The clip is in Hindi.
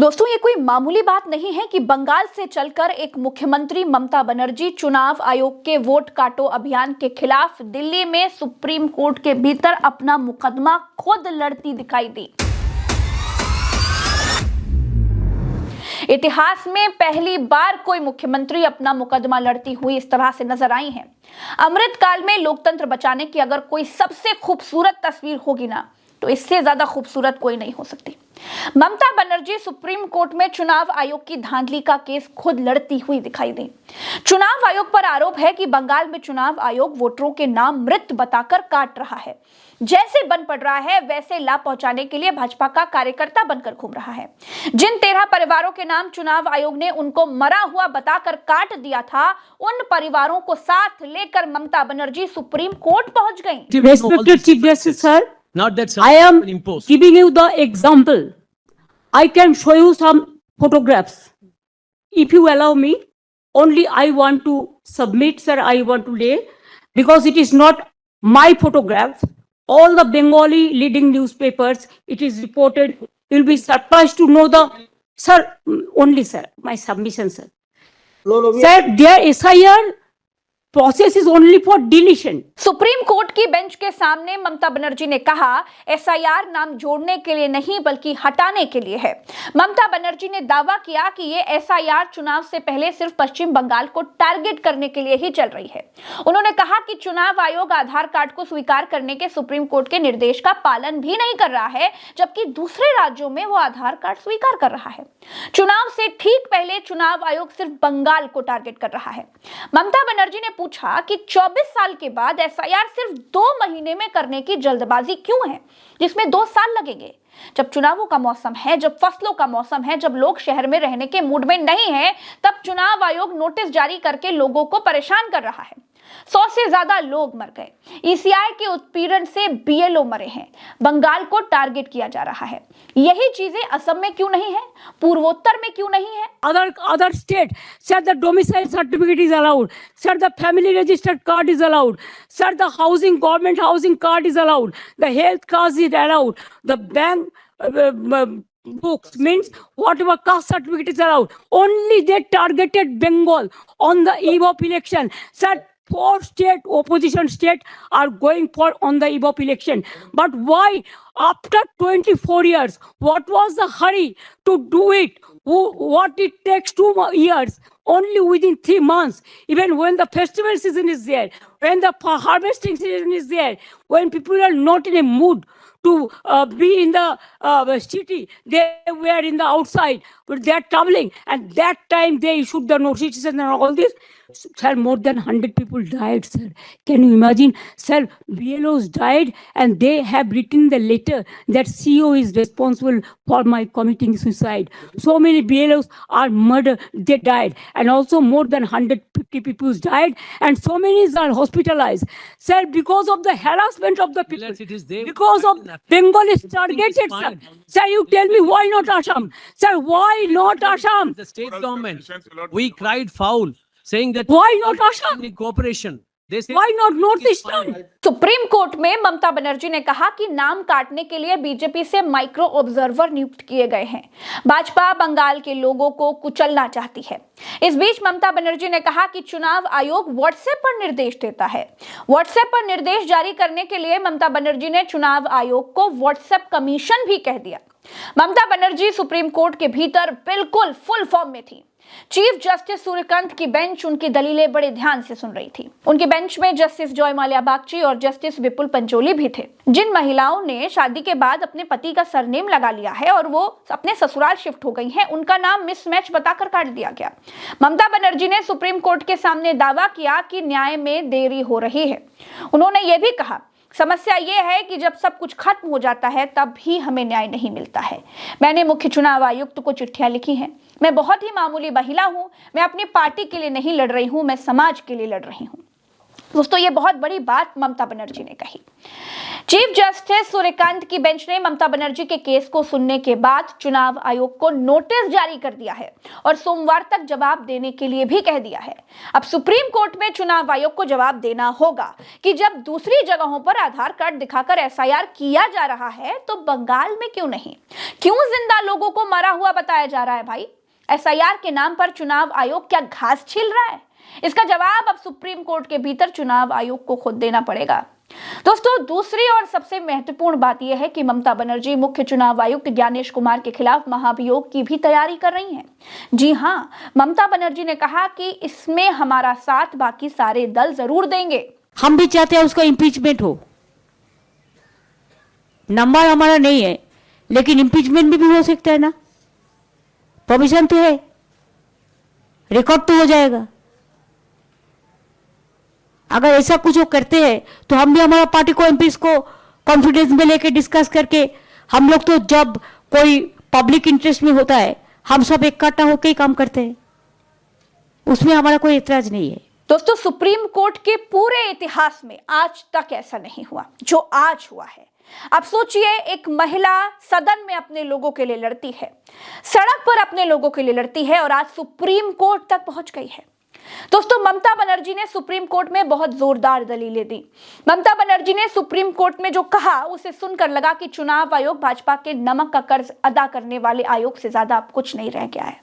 दोस्तों, ये कोई मामूली बात नहीं है कि बंगाल से चलकर एक मुख्यमंत्री ममता बनर्जी चुनाव आयोग के वोट काटो अभियान के खिलाफ दिल्ली में सुप्रीम कोर्ट के भीतर अपना मुकदमा खुद लड़ती दिखाई दी। इतिहास में पहली बार कोई मुख्यमंत्री अपना मुकदमा लड़ती हुई इस तरह से नजर आई है। अमृतकाल में लोकतंत्र बचाने की अगर कोई सबसे खूबसूरत तस्वीर होगी ना, तो इससे ज्यादा खूबसूरत कोई नहीं हो सकती। ममता बनर्जी सुप्रीम कोर्ट में चुनाव आयोग की धांधली का केस खुद लड़ती हुई दिखाई दी। चुनाव आयोग पर आरोप है कि बंगाल में चुनाव आयोग वोटरों के नाम मृत बताकर काट रहा है। जैसे बन पड़ रहा है वैसे लाभ पहुंचाने के लिए भाजपा का कार्यकर्ता बनकर घूम रहा है। जिन 13 परिवारों के नाम चुनाव आयोग ने उनको मरा हुआ बताकर काट दिया था, उन परिवारों को साथ लेकर ममता बनर्जी सुप्रीम कोर्ट पहुंच गई। Respected Chief Justice Sir, Not that I am imposed. giving you the example. I can show you some photographs. If you allow me, only I want to submit, sir, I want to lay, because it is not my photograph. All the Bengali leading newspapers, it is reported. You'll be surprised to know the, sir, only sir, my submission, sir. Sir, their SIR process is only for deletion. Supreme court की बेंच के सामने ममता बनर्जी ने कहा, एसआईआर नाम जोड़ने के लिए नहीं बल्कि हटाने के लिए है। ममता बनर्जी ने दावा किया कि ये एसआईआर चुनाव से पहले सिर्फ पश्चिम बंगाल को टारगेट करने के लिए ही चल रही है। उन्होंने कहा कि चुनाव आयोग आधार कार्ड को स्वीकार करने के सुप्रीम कोर्ट के निर्देश का पालन भी नहीं कर रहा है, जबकि दूसरे राज्यों में वो आधार कार्ड स्वीकार कर रहा है। चुनाव से ठीक पहले चुनाव आयोग सिर्फ बंगाल को टारगेट कर रहा है। ममता बनर्जी ने पूछा कि 24 साल के बाद एसआईआर सिर्फ 2 महीने में करने की जल्दबाजी क्यों है, जिसमें 2 साल लगेंगे। जब चुनावों का मौसम है, जब फसलों का मौसम है, जब लोग शहर में रहने के मूड में नहीं है, तब चुनाव आयोग नोटिस जारी करके लोगों को परेशान कर रहा है। 100 से ज्यादा लोग मर गए। ईसीआई के उत्पीड़न से बीएलओ मरे हैं। बंगाल को टारगेट किया जा रहा है। यही चीजें असम में क्यों नहीं है, पूर्वोत्तर में क्यों नहीं है? Other state, sir, the domicile certificate is allowed. Sir, the family registered card is allowed. Sir, the government housing card is allowed. The health card is allowed. The bank books means whatever caste certificate is allowed. Only they targeted Bengal on the eve of election. Sir, 4 state opposition state are going for on the eve of election. But why after 24 years, what was the hurry to do it? What it takes 2 years, only within 3 months, even when the festival season is there, when the harvesting season is there, when people are not in a mood to be in the city, they were in the outside, but they are traveling, and that time they issued the notices and all this. Sir, more than 100 people died, sir. Can you imagine? Sir, BLOs died, and they have written the letter that CEO is responsible for my committing suicide. So many BLOs are murdered, they died, and also more than 150 people died, and so many are hospitalized. Sir, because of the harassment of the people, It is there. because of Bengal is targeted, sir. fine. Sir, you tell me why not Assam? Sir, why not Assam? The state government, we cried foul, saying that Why not Assam? in cooperation. They say Why not Northeastern? Supreme court में ममता बनर्जी ने कहा कि नाम काटने के लिए बीजेपी से माइक्रो ऑब्जर्वर नियुक्त किए गए हैं। भाजपा बंगाल के लोगों को कुचलना चाहती है। इस बीच ममता बनर्जी ने कहा कि चुनाव आयोग व्हाट्सएप पर निर्देश देता है। व्हाट्सएप पर निर्देश जारी करने के लिए ममता बनर्जी ने चुनाव आयोग को व्हाट्सएप कमीशन भी कह दिया। ममता बनर्जी सुप्रीम कोर्ट के भीतर बिल्कुल फुल फॉर्म में थी। चीफ जस्टिस सूर्यकांत की बेंच उनकी दलीलें बड़े ध्यान से सुन रही थी। उनकी बेंच में जस्टिस जॉय माल्या बागची और जस्टिस विपुल पंचोली भी थे। जिन महिलाओं ने शादी के बाद अपने पति का सरनेम लगा लिया है और वो अपने ससुराल शिफ्ट हो गई हैं, उनका नाम मिसमैच बताकर काट दिया गया। ममता बनर्जी ने सुप्रीम कोर्ट के सामने दावा किया कि न्याय में देरी हो रही है। उन्होंने ये भी कहा, समस्या ये है कि जब सब कुछ खत्म हो जाता है तब भी हमें न्याय नहीं मिलता है। मैंने मुख्य चुनाव आयुक्त को चिट्ठियां लिखी हैं। मैं बहुत ही मामूली महिला हूं। मैं अपनी पार्टी के लिए नहीं लड़ रही हूं, मैं समाज के लिए लड़ रही हूं। दोस्तों ये बहुत बड़ी बात ममता बनर्जी ने कही। चीफ जस्टिस सूर्यकांत की बेंच ने ममता बनर्जी के केस को सुनने के बाद चुनाव आयोग को नोटिस जारी कर दिया है और सोमवार तक जवाब देने के लिए भी कह दिया है। अब सुप्रीम कोर्ट में चुनाव आयोग को जवाब देना होगा कि जब दूसरी जगहों पर आधार कार्ड दिखाकर एसआईआर किया जा रहा है तो बंगाल में क्यों नहीं? क्यों जिंदा लोगों को मरा हुआ बताया जा रहा है? भाई, एसआईआर के नाम पर चुनाव आयोग क्या घास छील रहा है? इसका जवाब अब सुप्रीम कोर्ट के भीतर चुनाव आयोग को खुद देना पड़ेगा। दोस्तों, दूसरी और सबसे महत्वपूर्ण बात यह है कि ममता बनर्जी मुख्य चुनाव आयुक्त ज्ञानेश कुमार के खिलाफ महाभियोग की भी तैयारी कर रही हैं। जी हां, ममता बनर्जी ने कहा कि इसमें हमारा साथ बाकी सारे दल जरूर देंगे। हम भी चाहते हैं उसका इम्पीचमेंट हो। नंबर हमारा नहीं है, लेकिन इम्पीचमेंट भी हो सकता है ना। परमिशन तो है, रिकॉर्ड तो हो जाएगा। अगर ऐसा कुछ वो करते हैं तो हम भी हमारा पार्टी को एमपीज को कॉन्फिडेंस में लेके डिस्कस करके, हम लोग तो जब कोई पब्लिक इंटरेस्ट में होता है हम सब इकट्ठा होकर ही काम करते हैं, उसमें हमारा कोई एतराज नहीं है। दोस्तों, सुप्रीम कोर्ट के पूरे इतिहास में आज तक ऐसा नहीं हुआ जो आज हुआ है। अब सोचिए, एक महिला सदन में अपने लोगों के लिए लड़ती है, सड़क पर अपने लोगों के लिए लड़ती है और आज सुप्रीम कोर्ट तक पहुंच गई है। दोस्तों, ममता बनर्जी ने सुप्रीम कोर्ट में बहुत जोरदार दलीलें दी। ममता बनर्जी ने सुप्रीम कोर्ट में जो कहा उसे सुनकर लगा कि चुनाव आयोग भाजपा के नमक का कर्ज अदा करने वाले आयोग से ज्यादा अब कुछ नहीं रह गया है।